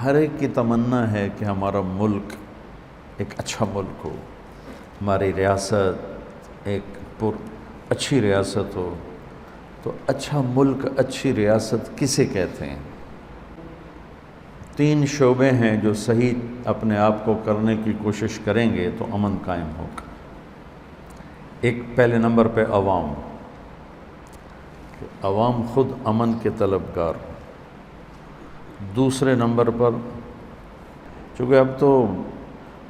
ہر ایک کی تمنا ہے کہ ہمارا ملک ایک اچھا ملک ہو، ہماری ریاست ایک اچھی ریاست ہو۔ تو اچھا ملک، اچھی ریاست کسے کہتے ہیں؟ 3 شعبے ہیں جو صحیح اپنے آپ کو کرنے کی کوشش کریں گے تو امن قائم ہوگا۔ ایک پہلے نمبر پہ عوام، عوام خود امن کے طلبگار۔ دوسرے نمبر پر، چونکہ اب تو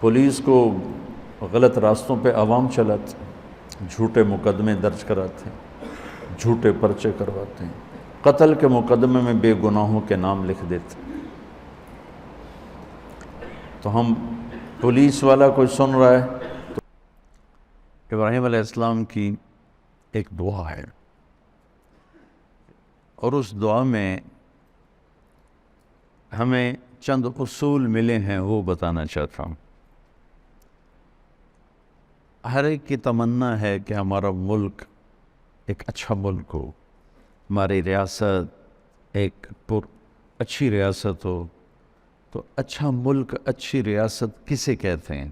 پولیس کو غلط راستوں پہ عوام چلاتے، جھوٹے مقدمے درج کراتے ہیں، جھوٹے پرچے کرواتے ہیں، قتل کے مقدمے میں بے گناہوں کے نام لکھ دیتے ہیں۔ تو ہم پولیس والا کوئی سن رہا ہے تو ابراہیم علیہ السلام کی ایک دعا ہے، اور اس دعا میں ہمیں چند اصول ملے ہیں، وہ بتانا چاہتا ہوں۔ ہر ایک کی تمنا ہے کہ ہمارا ملک ایک اچھا ملک ہو، ہماری ریاست ایک اچھی ریاست ہو۔ تو اچھا ملک، اچھی ریاست کسے کہتے ہیں؟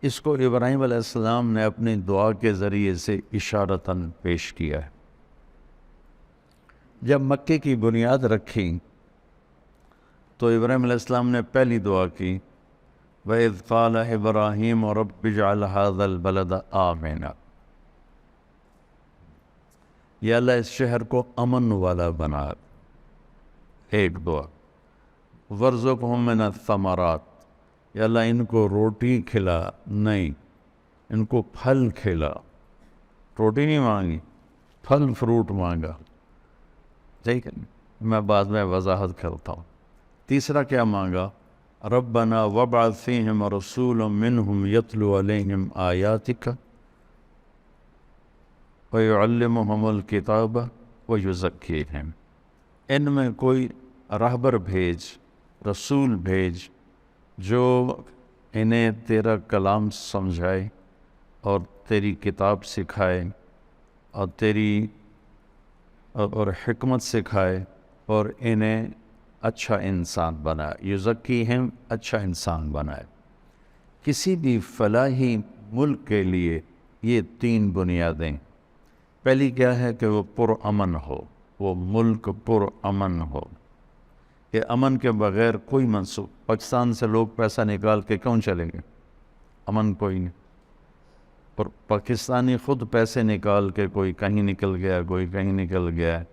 اس کو ابراہیم علیہ السلام نے اپنی دعا کے ذریعے سے اشارتاً پیش کیا ہے۔ جب مکے کی بنیاد رکھی تو ابراہیم علیہ السلام نے پہلی دعا کی، وَإِذْ قَالَ إِبْرَاهِيمُ رَبِّ اجْعَلْ هَذَا الْبَلَدَ آمِنًا، یا اللہ اس شہر کو امن والا بنا۔ ایک دعا، وَارْزُقْهُم مِّنَ الثَّمَرَاتِ، یا اللہ ان کو روٹی کھلا، نہیں ان کو پھل کھلا۔ روٹی نہیں مانگی، پھل فروٹ مانگا۔ ٹھیک ہے، میں بعد میں وضاحت کرتا ہوں۔ تیسرا کیا مانگا؟ ربنا وابعث فیہم رسولا منہم یتلو علیہم آیاتک ویعلمہم الکتاب ویزکیہم، ان میں کوئی راہبر بھیج، رسول بھیج جو انہیں تیرا کلام سمجھائے اور تیری کتاب سکھائے اور اور حکمت سکھائے اور انہیں اچھا انسان بنائے، یزکیہم، اچھا انسان بنائے۔ کسی بھی فلاحی ملک کے لیے یہ 3 بنیادیں، پہلی کیا ہے کہ وہ پرامن ہو، وہ ملک پرامن ہو، کہ امن کے بغیر کوئی منصوب۔ پاکستان سے لوگ پیسہ نکال کے کیوں چلیں گے؟ امن کوئی نہیں۔ اور پاکستانی خود پیسے نکال کے کوئی کہیں نکل گیا، کوئی کہیں نکل گیا،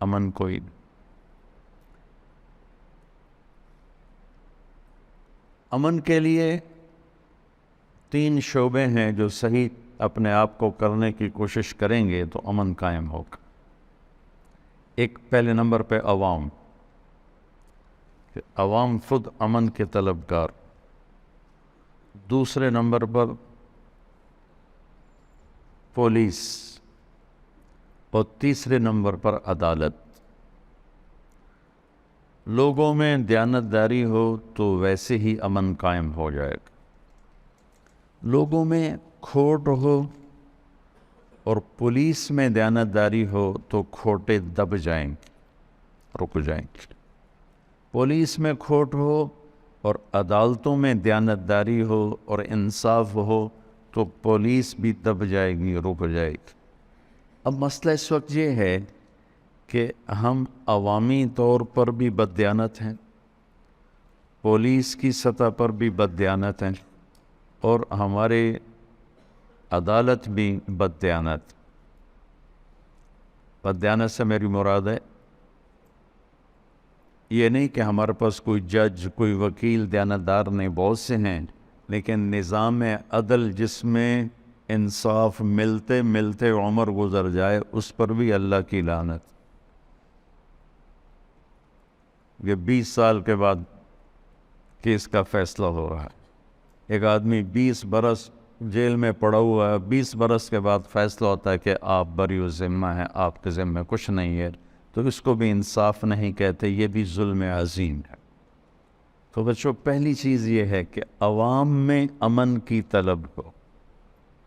امن کوئی نہیں۔ امن کے لیے 3 شعبے ہیں جو صحیح اپنے آپ کو کرنے کی کوشش کریں گے تو امن قائم ہوگا۔ ایک پہلے نمبر پہ عوام، کہ عوام خود امن کے طلبگار۔ دوسرے نمبر پر پولیس، اور تیسرے نمبر پر عدالت۔ لوگوں میں دیانتداری ہو تو ویسے ہی امن قائم ہو جائے گا۔ لوگوں میں کھوٹ ہو اور پولیس میں دیانتداری ہو تو کھوٹے دب جائیں گے، رک جائیں گے۔ پولیس میں کھوٹ ہو اور عدالتوں میں دیانتداری ہو اور انصاف ہو تو پولیس بھی دب جائے گی، رک جائے گی۔ اب مسئلہ اس وقت یہ ہے کہ ہم عوامی طور پر بھی بددیانت ہیں، پولیس کی سطح پر بھی بددیانت ہیں، اور ہمارے عدالت بھی بددیانت۔ بددیانت سے میری مراد ہے یہ نہیں کہ ہمارے پاس کوئی جج، کوئی وکیل دیانتدار نہیں، بہت سے ہیں، لیکن نظام عدل جس میں انصاف ملتے ملتے عمر گزر جائے، اس پر بھی اللہ کی لعنت۔ یہ 20 سال کے بعد کیس کا فیصلہ ہو رہا ہے۔ ایک آدمی 20 برس جیل میں پڑا ہوا ہے، 20 برس کے بعد فیصلہ ہوتا ہے کہ آپ بری و ذمہ ہیں، آپ کے ذمہ کچھ نہیں ہے، تو اس کو بھی انصاف نہیں کہتے، یہ بھی ظلم عظیم ہے۔ تو بچوں، پہلی چیز یہ ہے کہ عوام میں امن کی طلب ہو،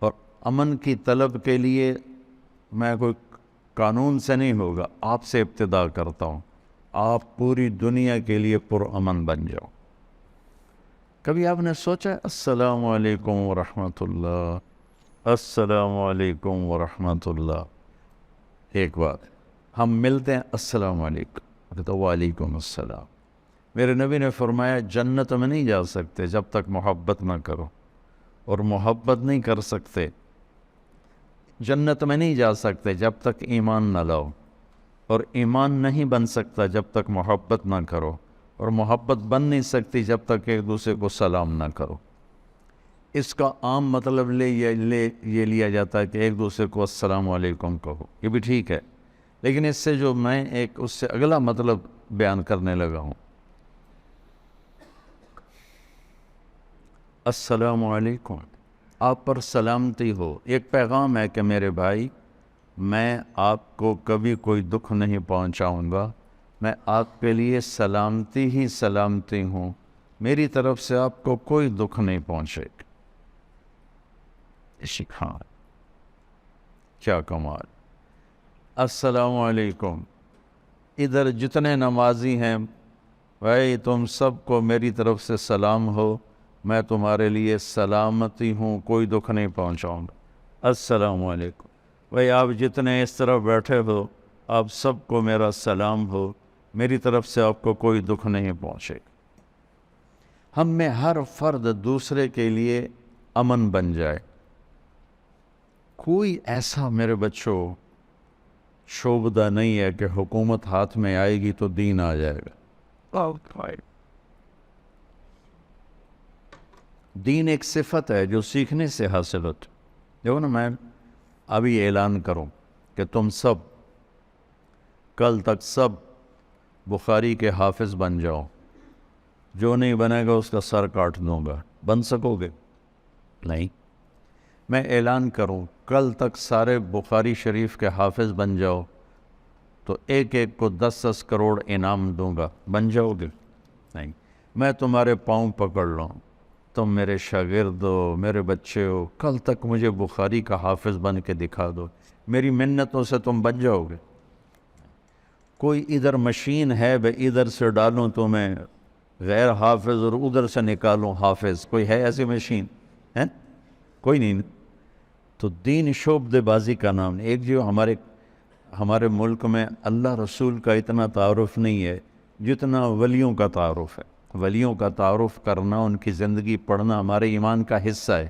اور امن کی طلب کے لیے میں کوئی قانون سے نہیں ہوگا، آپ سے ابتدا کرتا ہوں۔ آپ پوری دنیا کے لیے پرامن بن جاؤ۔ کبھی آپ نے سوچا السلام علیکم ورحمۃ اللہ، السلام علیکم ورحمۃ اللہ؟ ایک بات، ہم ملتے ہیں السلام علیکم، تو وعلیکم السلام۔ میرے نبی نے فرمایا جنت میں نہیں جا سکتے جب تک محبت نہ کرو، اور محبت نہیں کر سکتے، جنت میں نہیں جا سکتے جب تک ایمان نہ لاؤ، اور ایمان نہیں بن سکتا جب تک محبت نہ کرو، اور محبت بن نہیں سکتی جب تک ایک دوسرے کو سلام نہ کرو۔ اس کا عام مطلب یہ لیا جاتا ہے کہ ایک دوسرے کو السلام علیکم کہو، یہ بھی ٹھیک ہے، لیکن اس سے جو میں ایک اس سے اگلا مطلب بیان کرنے لگا ہوں، السلام علیکم، آپ پر سلامتی ہو، ایک پیغام ہے کہ میرے بھائی میں آپ کو کبھی کوئی دکھ نہیں پہنچاؤں گا، میں آپ کے لیے سلامتی ہی سلامتی ہوں، میری طرف سے آپ کو کوئی دکھ نہیں پہنچے گا۔ شکھان کیا کمال! السلام علیکم، ادھر جتنے نمازی ہیں بھائی تم سب کو میری طرف سے سلام ہو، میں تمہارے لیے سلامتی ہوں، کوئی دکھ نہیں پہنچاؤں گا۔ السلام علیکم بھائی، آپ جتنے اس طرف بیٹھے ہو آپ سب کو میرا سلام ہو، میری طرف سے آپ کو کوئی دکھ نہیں پہنچے گا۔ ہم میں ہر فرد دوسرے کے لیے امن بن جائے۔ کوئی ایسا میرے بچوں شعبدہ نہیں ہے کہ حکومت ہاتھ میں آئے گی تو دین آ جائے گا۔ دین ایک صفت ہے جو سیکھنے سے حاصل ہوتی۔ دیکھو نا، میں ابھی اعلان کروں کہ تم سب کل تک سب بخاری کے حافظ بن جاؤ، جو نہیں بنے گا اس کا سر کاٹ دوں گا، بن سکو گے؟ نہیں۔ میں اعلان کروں کل تک سارے بخاری شریف کے حافظ بن جاؤ تو ایک ایک کو 10-10 کروڑ انعام دوں گا، بن جاؤ گے؟ نہیں۔ میں تمہارے پاؤں پکڑ لوں، تم میرے شاگرد ہو، میرے بچے ہو، کل تک مجھے بخاری کا حافظ بن کے دکھا دو، میری منتوں سے تم بن جاؤ گے؟ کوئی ادھر مشین ہے ادھر سے ڈالوں تو میں غیر حافظ اور ادھر سے نکالوں حافظ، کوئی ہے ایسی مشین؟ ہے کوئی نہیں۔ تو دین شعبدے بازی کا نام نہیں۔ ایک جو ہمارے ملک میں اللہ رسول کا اتنا تعارف نہیں ہے جتنا ولیوں کا تعارف ہے۔ ولیوں کا تعارف کرنا، ان کی زندگی پڑھنا ہمارے ایمان کا حصہ ہے،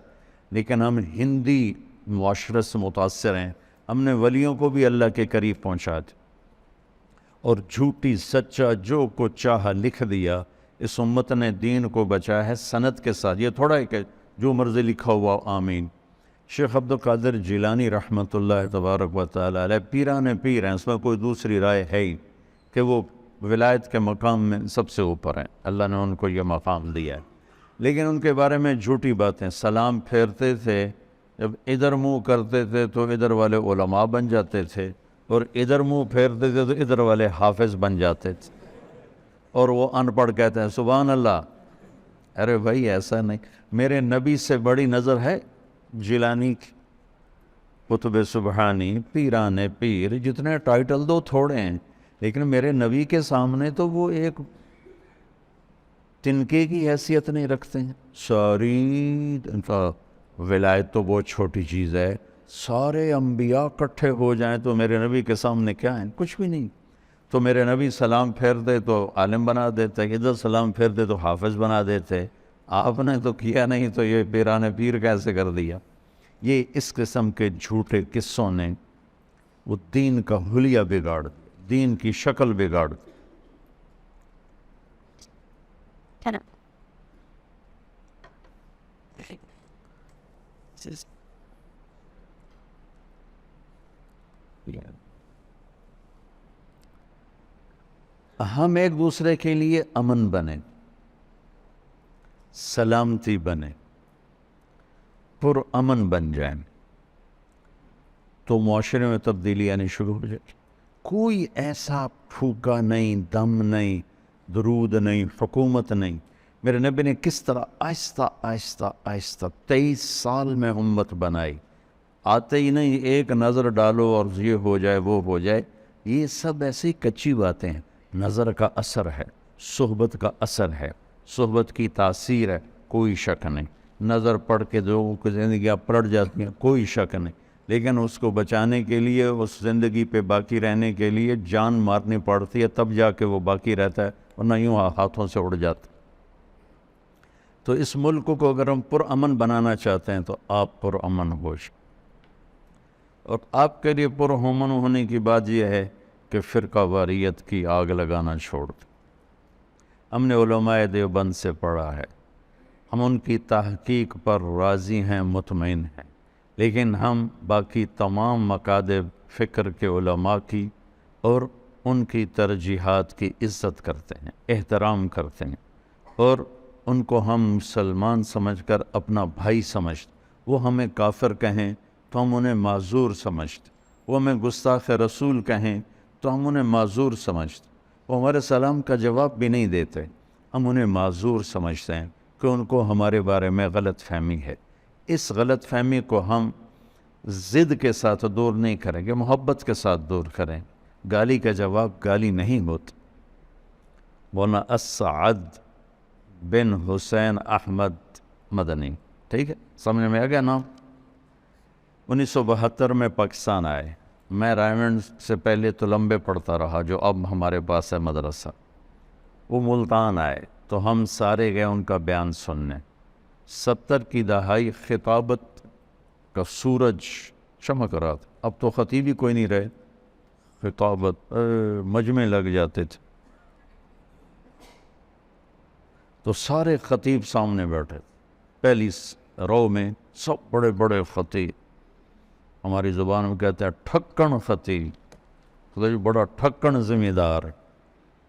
لیکن ہم ہندی معاشرت سے متاثر ہیں، ہم نے ولیوں کو بھی اللہ کے قریب پہنچا دیا اور جھوٹی سچا جو کو چاہا لکھ دیا۔ اس امت نے دین کو بچایا ہے سند کے ساتھ، یہ تھوڑا ہے کہ جو مرضی لکھا ہوا آمین۔ شیخ عبدالقادر جیلانی رحمۃ اللہ تبارک و تعالی علیہ پیران پیر ہیں، اس میں کوئی دوسری رائے ہے ہی کہ وہ ولایت کے مقام میں سب سے اوپر ہیں، اللہ نے ان کو یہ مقام دیا ہے، لیکن ان کے بارے میں جھوٹی باتیں۔ سلام پھیرتے تھے، جب ادھر منہ کرتے تھے تو ادھر والے علماء بن جاتے تھے، اور ادھر منہ پھیرتے تھے تو ادھر والے حافظ بن جاتے تھے، اور وہ ان پڑھ کہتے ہیں سبحان اللہ۔ ارے بھائی ایسا نہیں، میرے نبی سے بڑی نظر ہے جیلانی کی؟ قطب سبحانی، پیران پیر، جتنے ٹائٹل دو تھوڑے ہیں، لیکن میرے نبی کے سامنے تو وہ ایک تنکے کی حیثیت نہیں رکھتے ہیں۔ ساری ان کا ولایت تو بہت چھوٹی چیز ہے، سارے انبیاء اکٹھے ہو جائیں تو میرے نبی کے سامنے کیا ہیں؟ کچھ بھی نہیں۔ تو میرے نبی سلام پھیرتے تو عالم بنا دیتے، ادھر سلام پھیرتے تو حافظ بنا دیتے، آپ نے تو کیا نہیں تو یہ پیران پیر کیسے کر دیا؟ یہ اس قسم کے جھوٹے قصوں نے وہ دین کا حلیہ بگاڑ دیا، دین کی شکل بگاڑ دی۔ ہم ایک دوسرے کے لیے امن بنیں، سلامتی بنیں، پر امن بن جائیں تو معاشرے میں تبدیلی آنی شروع ہو جائے۔ کوئی ایسا پھوکا نہیں، دم نہیں، درود نہیں، حکومت نہیں۔ میرے نبی نے کس طرح آہستہ آہستہ آہستہ 23 سال میں امت بنائی، آتے ہی نہیں ایک نظر ڈالو اور یہ ہو جائے وہ ہو جائے، یہ سب ایسی کچی باتیں ہیں۔ نظر کا اثر ہے، صحبت کا اثر ہے، صحبت کی تاثیر ہے، کوئی شک نہیں۔ نظر پڑ کے لوگوں کی زندگیاں پلٹ جاتی ہیں، کوئی شک نہیں، لیکن اس کو بچانے کے لیے، اس زندگی پہ باقی رہنے کے لیے جان مارنی پڑتی ہے، تب جا کے وہ باقی رہتا ہے، ورنہ یوں ہاتھوں سے اڑ جاتا۔ تو اس ملک کو اگر ہم پرامن بنانا چاہتے ہیں تو آپ پرامن ہو جائیں، اور آپ کے لیے پرامن ہونے کی بات یہ ہے کہ فرقہ واریت کی آگ لگانا چھوڑ دیں۔ ہم نے علماء دیوبند سے پڑھا ہے، ہم ان کی تحقیق پر راضی ہیں، مطمئن ہیں، لیکن ہم باقی تمام مکاتب فکر کے علماء کی اور ان کی ترجیحات کی عزت کرتے ہیں، احترام کرتے ہیں، اور ان کو ہم مسلمان سمجھ کر اپنا بھائی سمجھتے۔ وہ ہمیں کافر کہیں تو ہم انہیں معذور سمجھتے، وہ ہمیں گستاخ رسول کہیں تو ہم انہیں معذور سمجھتے، وہ ہمارے سلام کا جواب بھی نہیں دیتے، ہم انہیں معذور سمجھتے ہیں کہ ان کو ہمارے بارے میں غلط فہمی ہے۔ اس غلط فہمی کو ہم ضد کے ساتھ دور نہیں کریں گے، محبت کے ساتھ دور کریں۔ گالی کا جواب گالی نہیں ہوتا۔ مولانا اسعد بن حسین احمد مدنی، ٹھیک ہے، سمجھ میں آ گیا نام؟ 1972 میں پاکستان آئے۔ میں رائمنڈ سے پہلے تو لمبے پڑھتا رہا، جو اب ہمارے پاس ہے مدرسہ۔ وہ ملتان آئے تو ہم سارے گئے ان کا بیان سننے۔ 70 کی دہائی خطابت کا سورج چمک رہا تھا، اب تو خطیب ہی کوئی نہیں رہے، خطابت مجمع لگ جاتے تھے، تو سارے خطیب سامنے بیٹھے، پہلی رو میں سب بڑے بڑے خطیب، ہماری زبان میں کہتے ہیں ٹھکن خطیب، خطیب بڑا ٹھکن ذمہ دار،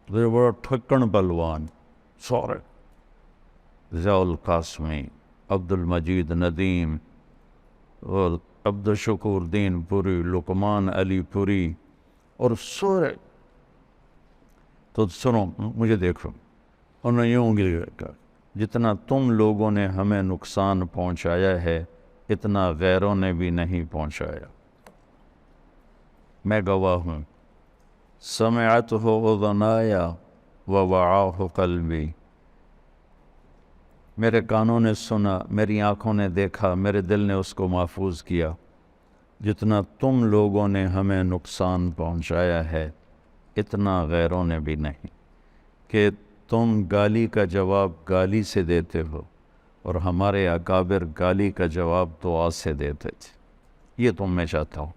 خطیب بڑا ٹھکن پہلوان، سارے، ضیاء القاسمی، عبد المجید ندیم اور عبد الشکور دین پوری، لقمان علی پوری، اور سورے۔ تو سنو، مجھے دیکھو، انہوں نے یوں کہا، جتنا تم لوگوں نے ہمیں نقصان پہنچایا ہے اتنا غیروں نے بھی نہیں پہنچایا۔ میں گواہ ہوں، سمعتہ اذنایا ووعاہ قلبی، میرے کانوں نے سنا، میری آنکھوں نے دیکھا، میرے دل نے اس کو محفوظ کیا۔ جتنا تم لوگوں نے ہمیں نقصان پہنچایا ہے اتنا غیروں نے بھی نہیں، کہ تم گالی کا جواب گالی سے دیتے ہو اور ہمارے اکابر گالی کا جواب دعا سے دیتے تھے۔ یہ تم میں چاہتا ہوں،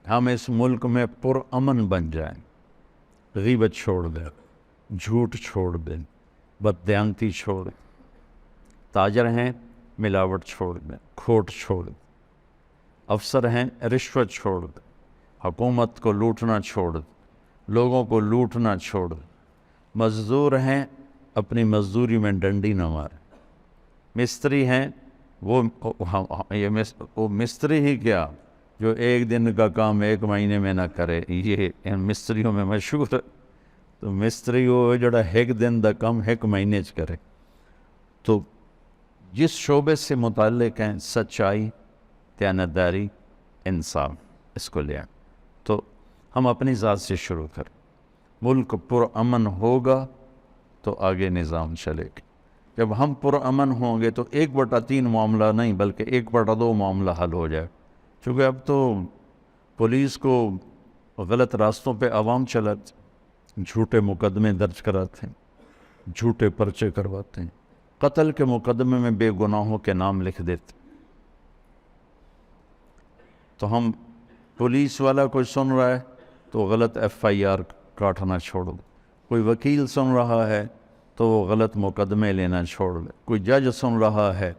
ہم اس ملک میں پرامن بن جائیں، غیبت چھوڑ دیں، جھوٹ چھوڑ دیں، بددیانتی چھوڑ دیں، تاجر ہیں ملاوٹ چھوڑ دیں، کھوٹ چھوڑ دیں، افسر ہیں رشوت چھوڑ دیں، حکومت کو لوٹنا چھوڑ دیں، لوگوں کو لوٹنا چھوڑ دیں، مزدور ہیں اپنی مزدوری میں ڈنڈی نہ ماریں، مستری ہیں وہ مستری ہی کیا جو ایک دن کا کام ایک مہینے میں نہ کرے، یہ ان مستریوں میں مشہور ہے۔ تو مستری وہ جڑا ایک دن دا کام ایک مہینے چ کرے۔ تو جس شعبے سے متعلق ہیں، سچائی، دیانتداری، انصاف، اس کو لیا، تو ہم اپنی ذات سے شروع کریں۔ ملک پرامن ہوگا تو آگے نظام چلے گا۔ جب ہم پرامن ہوں گے تو 1/3 معاملہ نہیں بلکہ 1/2 معاملہ حل ہو جائے، چونکہ اب تو پولیس کو غلط راستوں پہ عوام چلاتے، جھوٹے مقدمے درج کراتے ہیں، جھوٹے پرچے کرواتے ہیں، قتل کے مقدمے میں بے گناہوں کے نام لکھ دیتے۔ تو ہم پولیس والا کوئی سن رہا ہے تو غلط FIR کاٹنا چھوڑ دو، کوئی وکیل سن رہا ہے تو وہ غلط مقدمے لینا چھوڑ دے، کوئی جج سن رہا ہے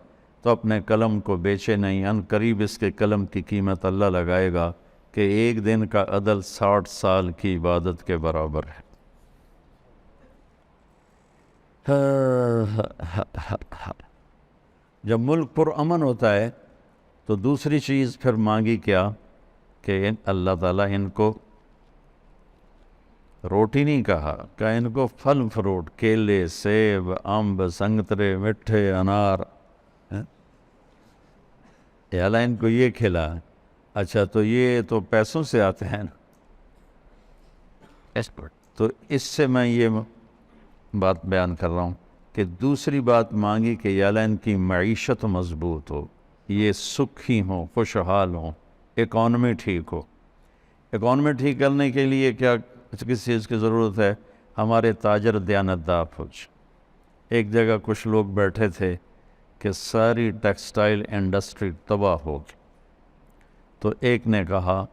تو اپنے قلم کو بیچے نہیں، ان قریب اس کے قلم کی قیمت اللہ لگائے گا کہ 1 دن کا عدل 60 سال کی عبادت کے برابر ہے۔ جب ملک پرامن ہوتا ہے تو دوسری چیز پھر مانگی کیا کہ اللہ تعالیٰ ان کو روٹی نہیں کہا کہ ان کو پھل فروٹ، کیلے، سیب، امب، سنگترے، مٹھے، انار، یا اللہ ان کو یہ کھلا۔ اچھا تو یہ تو پیسوں سے آتے ہیں نا، تو اس سے میں یہ بات بیان کر رہا ہوں کہ دوسری بات مانگی کہ یا اللہ ان کی معیشت مضبوط ہو، یہ سکھی ہوں، خوشحال ہوں، اکانومی ٹھیک ہو۔ اکانومی ٹھیک کرنے کے لیے کیا کس چیز کی ضرورت ہے؟ ہمارے تاجر دیانتدار ہو جائیں۔ ایک جگہ کچھ لوگ بیٹھے تھے کہ ساری ٹیکسٹائل انڈسٹری تباہ ہو گئی، تو ایک نے کہا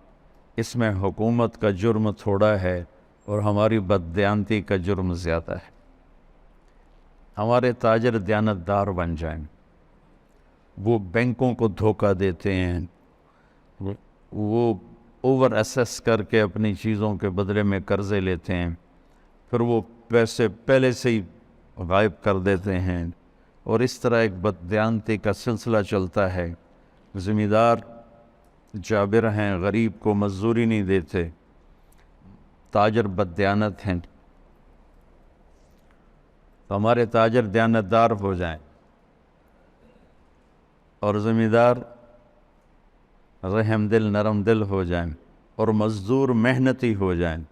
اس میں حکومت کا جرم تھوڑا ہے اور ہماری بددیانتی کا جرم زیادہ ہے۔ ہمارے تاجر دیانتدار بن جائیں، وہ بینکوں کو دھوکہ دیتے ہیں، وہ اوور ایسیس کر کے اپنی چیزوں کے بدلے میں قرضے لیتے ہیں، پھر وہ پیسے پہلے سے ہی غائب کر دیتے ہیں، اور اس طرح ایک بددیانتی کا سلسلہ چلتا ہے۔ زمیندار جابر ہیں، غریب کو مزدوری نہیں دیتے، تاجر بددیانت ہیں۔ تو ہمارے تاجر دیانتدار ہو جائیں اور زمیندار رحم دل نرم دل ہو جائیں اور مزدور محنتی ہو جائیں،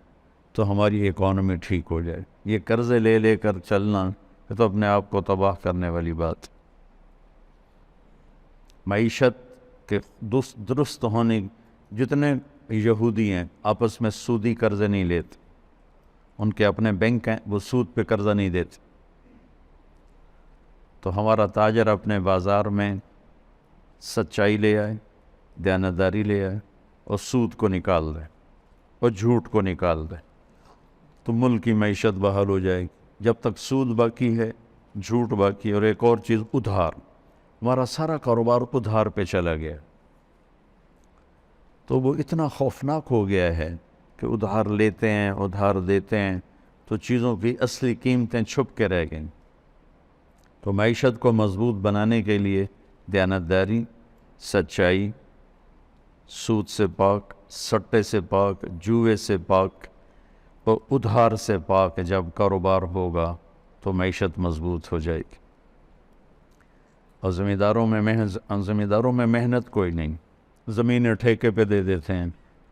تو ہماری اکانومی ٹھیک ہو جائے۔ یہ قرضے لے لے کر چلنا یہ تو اپنے آپ کو تباہ کرنے والی بات۔ معیشت کے درست ہونے، جتنے یہودی ہیں آپس میں سودی قرضے نہیں لیتے، ان کے اپنے بینک ہیں، وہ سود پہ قرضہ نہیں دیتے۔ تو ہمارا تاجر اپنے بازار میں سچائی لے آئے، دیانتداری لے آئے، اور سود کو نکال دے اور جھوٹ کو نکال دے، تو ملک کی معیشت بحال ہو جائے گی۔ جب تک سود باقی ہے، جھوٹ باقی، اور ایک اور چیز ادھار، ہمارا سارا کاروبار ادھار پہ چلا گیا، تو وہ اتنا خوفناک ہو گیا ہے کہ ادھار لیتے ہیں، ادھار دیتے ہیں، تو چیزوں کی اصلی قیمتیں چھپ کے رہ گئیں۔ تو معیشت کو مضبوط بنانے کے لیے دیانتداری، سچائی، سود سے پاک، سٹے سے پاک، جوئے سے پاک اور ادھار سے پاک جب کاروبار ہوگا تو معیشت مضبوط ہو جائے گی۔ اور زمینداروں میں محنت کوئی نہیں، زمینیں ٹھیکے پہ دے دیتے ہیں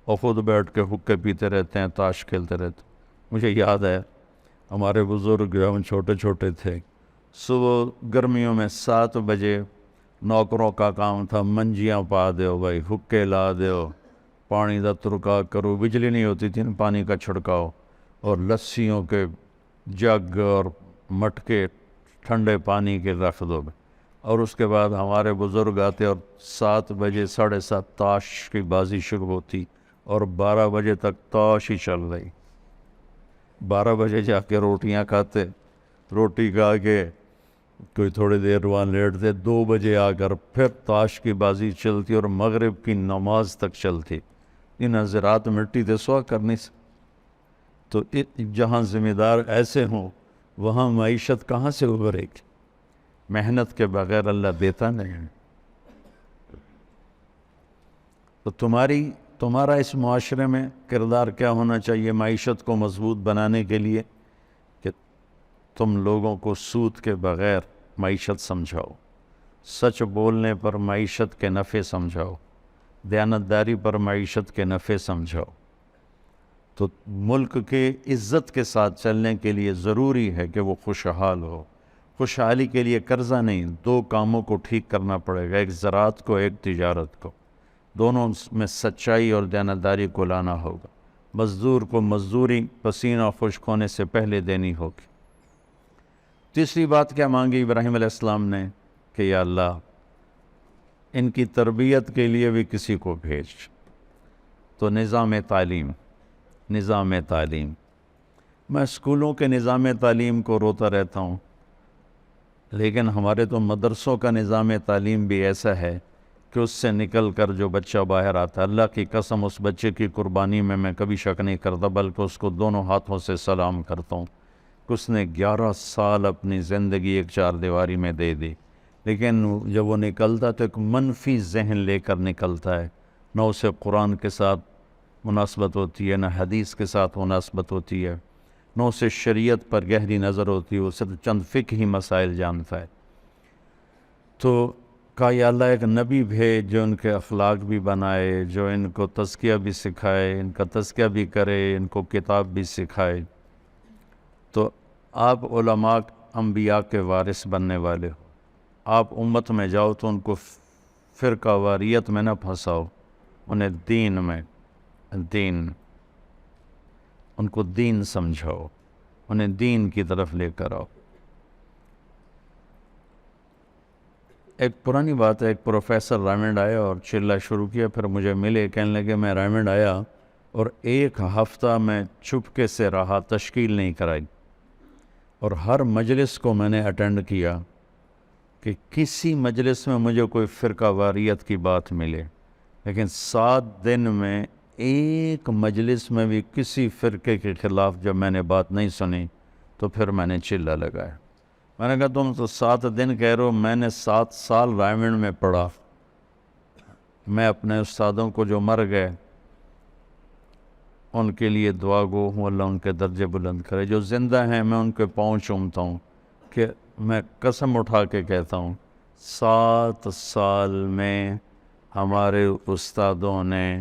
اور خود بیٹھ کے حقے پیتے رہتے ہیں، تاش کھیلتے رہتے ہیں۔ مجھے یاد ہے ہمارے بزرگ جب ہم چھوٹے چھوٹے تھے، صبح گرمیوں میں 7 بجے نوکروں کا کام تھا منجیاں پا دیو بھائی، حقے لا دیو، پانی دا ترکا کرو، بجلی نہیں ہوتی تھی، پانی کا چھڑکاؤ، اور لسیوں کے جگ اور مٹکے ٹھنڈے پانی کے رکھ دو۔ اور اس کے بعد ہمارے بزرگ آتے اور 7 بجے 7:30 تاش کی بازی شروع ہوتی، اور 12 بجے تک تاش ہی چل رہی۔ 12 بجے جا کے روٹیاں کھاتے، روٹی کھا کے کوئی تھوڑی دیر وہاں لیٹتے، 2 بجے آ کر پھر تاش کی بازی چلتی اور مغرب کی نماز تک چلتی۔ ان حضرات مٹی دے سوا کرنی سے، تو جہاں ذمہ دار ایسے ہوں وہاں معیشت کہاں سے ابھرے گی؟ محنت کے بغیر اللہ دیتا نہیں۔ تو تمہارا اس معاشرے میں کردار کیا ہونا چاہیے معیشت کو مضبوط بنانے کے لیے؟ کہ تم لوگوں کو سود کے بغیر معیشت سمجھاؤ، سچ بولنے پر معیشت کے نفع سمجھاؤ، دیانتداری پر معیشت کے نفع سمجھاؤ۔ تو ملک کے عزت کے ساتھ چلنے کے لیے ضروری ہے کہ وہ خوشحال ہو۔ خوشحالی کے لیے قرضہ نہیں، 2 کاموں کو ٹھیک کرنا پڑے گا، ایک زراعت کو، ایک تجارت کو، دونوں میں سچائی اور دیانتداری کو لانا ہوگا۔ مزدور کو مزدوری پسینہ خشک ہونے سے پہلے دینی ہوگی۔ تیسری بات کیا مانگی ابراہیم علیہ السلام نے؟ کہ یا اللہ ان کی تربیت کے لیے بھی کسی کو بھیج۔ تو نظام تعلیم، میں اسکولوں کے نظام تعلیم کو روتا رہتا ہوں، لیکن ہمارے تو مدرسوں کا نظام تعلیم بھی ایسا ہے کہ اس سے نکل کر جو بچہ باہر آتا ہے، اللہ کی قسم اس بچے کی قربانی میں کبھی شک نہیں کرتا، بلکہ اس کو دونوں ہاتھوں سے سلام کرتا ہوں کہ اس نے 11 سال اپنی زندگی ایک 4 دیواری میں دے دی، لیکن جب وہ نکلتا تو ایک منفی ذہن لے کر نکلتا ہے، نہ اسے قرآن کے ساتھ مناسبت ہوتی ہے، نہ حدیث کے ساتھ مناسبت ہوتی ہے، نہ اسے شریعت پر گہری نظر ہوتی ہے، وہ صرف چند فقہی مسائل جانتا ہے۔ تو کہا یا اللہ ایک نبی بھیج جو ان کے اخلاق بھی بنائے، جو ان کو تزکیہ بھی سکھائے، ان کا تزکیہ بھی کرے، ان کو کتاب بھی سکھائے۔ تو آپ علماء انبیاء کے وارث بننے والے ہو، آپ امت میں جاؤ تو ان کو فرقہ واریت میں نہ پھنساؤ، انہیں ان کو دین سمجھاؤ، انہیں دین کی طرف لے کر آؤ۔ ایک پرانی بات ہے، ایک پروفیسر رائمنڈ آیا اور چلنا شروع کیا، پھر مجھے ملے، کہنے لگے میں رائمنڈ آیا اور 1 ہفتہ میں چپکے سے رہا، تشکیل نہیں کرائی، اور ہر مجلس کو میں نے اٹینڈ کیا کہ کسی مجلس میں مجھے کوئی فرقہ واریت کی بات ملے، لیکن 7 دن میں ایک مجلس میں بھی کسی فرقے کے خلاف جب میں نے بات نہیں سنی تو پھر میں نے چلہ لگایا۔ میں نے کہا تم تو 7 دن کہہ رہے ہو، میں نے 7 سال رائمنڈ میں پڑھا، میں اپنے استادوں کو جو مر گئے ان کے لیے دعا گو ہوں، اللہ ان کے درجے بلند کرے، جو زندہ ہیں میں ان کے پاؤں چومتا ہوں، کہ میں قسم اٹھا کے کہتا ہوں 7 سال میں ہمارے استادوں نے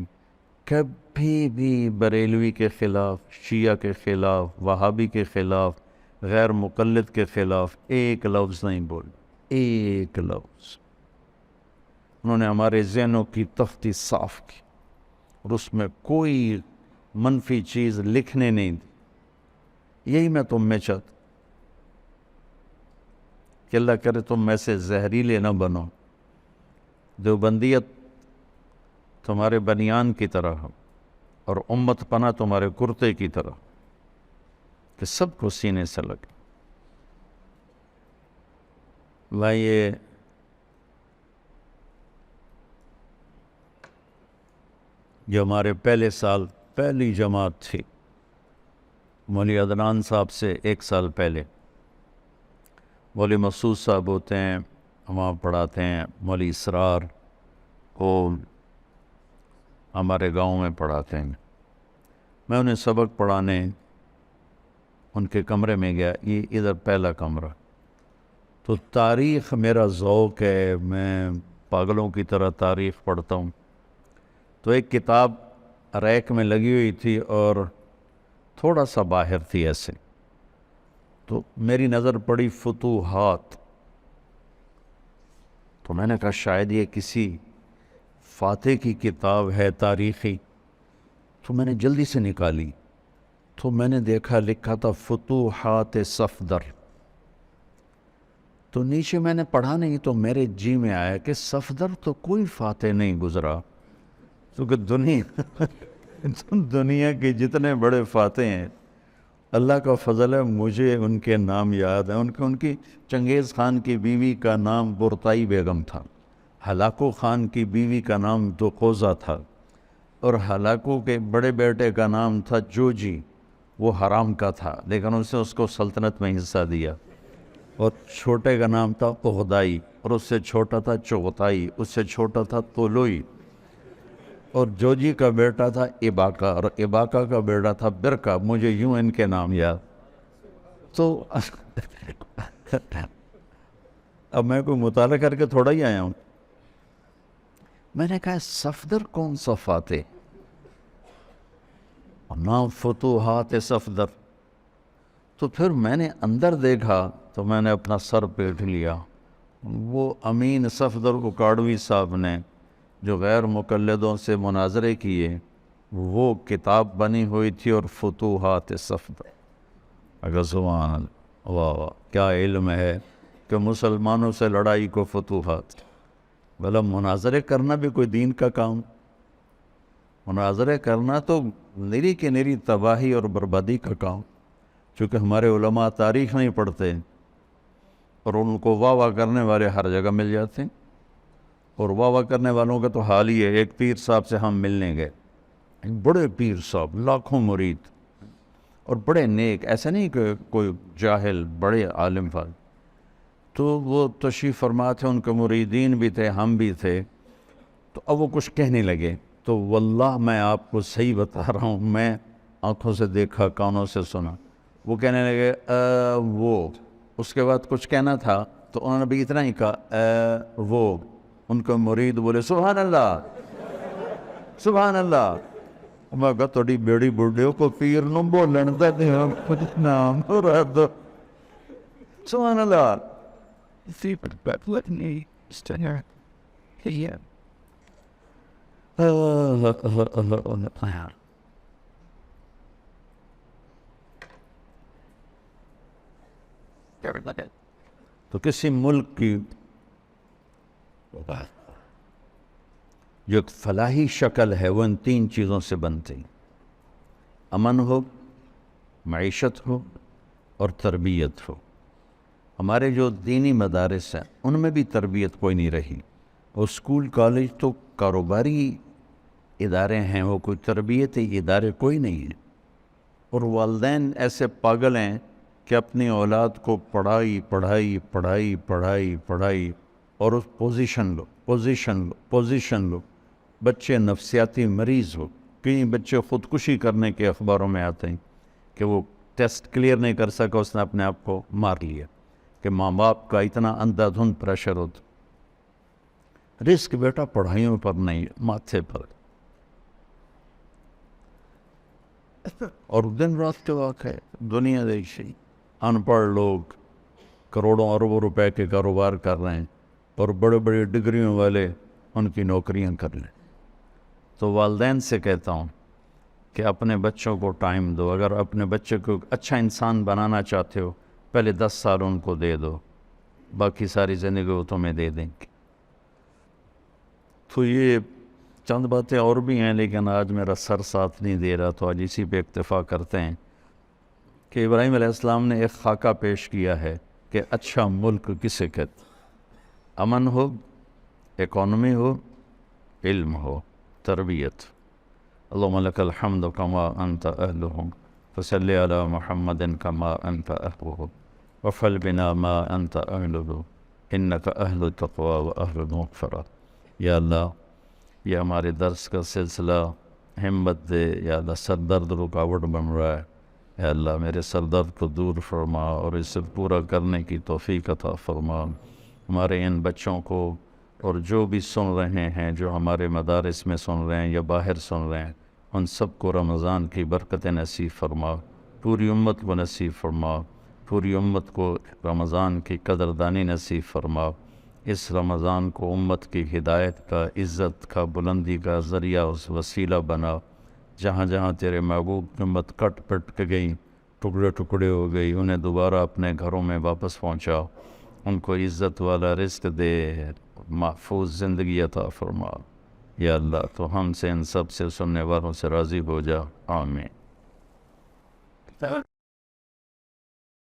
کبھی بھی بریلوی کے خلاف، شیعہ کے خلاف، وہابی کے خلاف، غیر مقلد کے خلاف ایک لفظ نہیں بولے، ایک لفظ۔ انہوں نے ہمارے ذہنوں کی تختی صاف کی اور اس میں کوئی منفی چیز لکھنے نہیں دی۔ یہی میں تم میں چاہتا کہ اللہ کرے تم میں سے زہریلے نہ بنو، دیوبندیت تمہارے بنیان کی طرح ہو اور امت پناہ تمہارے کرتے کی طرح، کہ سب کو سینے سے لگے۔ یہ جو ہمارے پہلے سال پہلی جماعت تھی، مولوی عدنان صاحب سے 1 سال پہلے، مولوی مسعود صاحب ہوتے ہیں، وہاں پڑھاتے ہیں، مولوی اسرار وہ ہمارے گاؤں میں پڑھاتے ہیں۔ میں انہیں سبق پڑھانے ان کے کمرے میں گیا، یہ ادھر پہلا کمرہ، تو تاریخ میرا ذوق ہے، میں پاگلوں کی طرح تاریخ پڑھتا ہوں۔ تو ایک کتاب ریک میں لگی ہوئی تھی اور تھوڑا سا باہر تھی ایسے، تو میری نظر پڑی فتوحات، تو میں نے کہا شاید یہ کسی فاتح کی کتاب ہے تاریخی، تو میں نے جلدی سے نکالی، تو میں نے دیکھا لکھا تھا فتوحات صفدر۔ تو نیچے میں نے پڑھا نہیں، تو میرے جی میں آیا کہ صفدر تو کوئی فاتح نہیں گزرا، کیونکہ دنیا کے جتنے بڑے فاتح ہیں اللہ کا فضل ہے، مجھے ان کے نام یاد ہیں۔ ان کی چنگیز خان کی بیوی کا نام برتائی بیگم تھا، ہلاکو خان کی بیوی کا نام دوقوزہ تھا، اور ہلاکو کے بڑے بیٹے کا نام تھا جوجی، وہ حرام کا تھا لیکن اس کو سلطنت میں حصہ دیا، اور چھوٹے کا نام تھا اغدائی، اور اس سے چھوٹا تھا چغتائی، اس سے چھوٹا تھا طولوئی، اور جوجی کا بیٹا تھا اباکا، اور اباکا کا بیٹا تھا برکا۔ مجھے یوں ان کے نام یاد۔ تو اب میں کوئی مطالعہ کر کے تھوڑا ہی آیا ہوں، میں نے کہا صفدر کون سا فاتح، نام فتوحات صفدر۔ تو پھر میں نے اندر دیکھا تو میں نے اپنا سر پیٹ لیا، وہ امین صفدر کو کاڑوی صاحب نے جو غیر مقلدوں سے مناظرے کیے، وہ کتاب بنی ہوئی تھی، اور فتوحات صفدر۔ اگر سبحان اللہ، واہ واہ کیا علم ہے کہ مسلمانوں سے لڑائی کو فتوحات۔ بھلا مناظرے کرنا بھی کوئی دین کا کام؟ مناظرے کرنا تو نری کی نری تباہی اور بربادی کا کام، چونکہ ہمارے علماء تاریخ نہیں پڑھتے اور ان کو واہ واہ کرنے والے ہر جگہ مل جاتے ہیں، اور واہ واہ کرنے والوں کا تو حال ہی ہے۔ ایک پیر صاحب سے ہم ملنے گئے، بڑے پیر صاحب، لاکھوں مرید اور بڑے نیک، ایسا نہیں کہ کوئی جاہل، بڑے عالم فاضل۔ تو وہ تشریف فرما تھے، ان کے مریدین بھی تھے، ہم بھی تھے۔ تو اب وہ کچھ کہنے لگے، تو واللہ میں آپ کو صحیح بتا رہا ہوں، میں آنکھوں سے دیکھا، کانوں سے سنا، وہ کہنے لگے وہ، اس کے بعد کچھ کہنا تھا تو انہوں نے بھی اتنا ہی کہا وہ، ان کا مرید بولے سبحان اللہ سبحان اللہ. میں کہا تھوڑی بیڑی بڑھے کو پیر نو بولن دا کچھ نام رہ دو. سبحان اللہ. تو کسی ملک کی جو ایک فلاحی شکل ہے وہ ان تین چیزوں سے بنتی: امن ہو، معیشت ہو اور تربیت ہو. ہمارے جو دینی مدارس ہیں ان میں بھی تربیت کوئی نہیں رہی. اور اسکول کالج تو کاروباری ادارے ہیں، وہ کوئی تربیتی ادارے کوئی نہیں ہیں. اور والدین ایسے پاگل ہیں کہ اپنی اولاد کو پڑھائی پڑھائی پڑھائی پڑھائی پڑھائی اور اس پوزیشن لو. بچے نفسیاتی مریض ہو. کئی بچے خودکشی کرنے کے اخباروں میں آتے ہیں کہ وہ ٹیسٹ کلیئر نہیں کر سکا، اس نے اپنے آپ کو مار لیا. کہ ماں باپ کا اتنا اندھا دھند پریشر ہوتا. رزق بیٹا پڑھائیوں پر نہیں، ماتھے پر. اور دن رات کے واقع ہے. دنیا دیکھی ان پڑھ لوگ کروڑوں اربوں روپے کے کاروبار کر رہے ہیں اور بڑے بڑے ڈگریوں والے ان کی نوکریاں کر لیں. تو والدین سے کہتا ہوں کہ اپنے بچوں کو ٹائم دو. اگر اپنے بچے کو اچھا انسان بنانا چاہتے ہو، پہلے 10 سال ان کو دے دو، باقی ساری زندگی وہ تمہیں دے دیں گے. تو یہ چند باتیں اور بھی ہیں، لیکن آج میرا سر ساتھ نہیں دے رہا، تو آج اسی پہ اکتفا کرتے ہیں کہ ابراہیم علیہ السلام نے ایک خاکہ پیش کیا ہے کہ اچھا ملک کسے کہتے: امن ہو، اکانومی ہو، علم ہو، تربیت. اللہم لک الحمد کما انت اہلہ فصلی علی محمد کما انت اہلہ وفعل بنا ما انت اہلہ انک اہل التقوی و اہل المغفرہ. یا اللہ، یہ ہمارے درس کا سلسلہ ہمت دے. یا اللہ، سر درد رکاوٹ بن رہا ہے. اے اللہ، میرے سر درد کو دور فرما اور اسے پورا کرنے کی توفیق عطا فرما. ہمارے ان بچوں کو اور جو بھی سن رہے ہیں، جو ہمارے مدارس میں سن رہے ہیں یا باہر سن رہے ہیں، ان سب کو رمضان کی برکت نصیب فرما. پوری امت کو نصیب فرما. پوری امت کو رمضان کی قدردانی نصیب فرما. اس رمضان کو امت کی ہدایت کا، عزت کا، بلندی کا ذریعہ، اس وسیلہ بنا. جہاں جہاں تیرے محبوب کی امت کٹ پٹ کے گئی، ٹکڑے ٹکڑے ہو گئی، انہیں دوبارہ اپنے گھروں میں واپس پہنچا. ان کو عزت والا رزق دے، محفوظ زندگی عطا فرما. یا اللہ، تو ہم سے ان سب سے سننے والوں سے راضی ہو جا. آمین.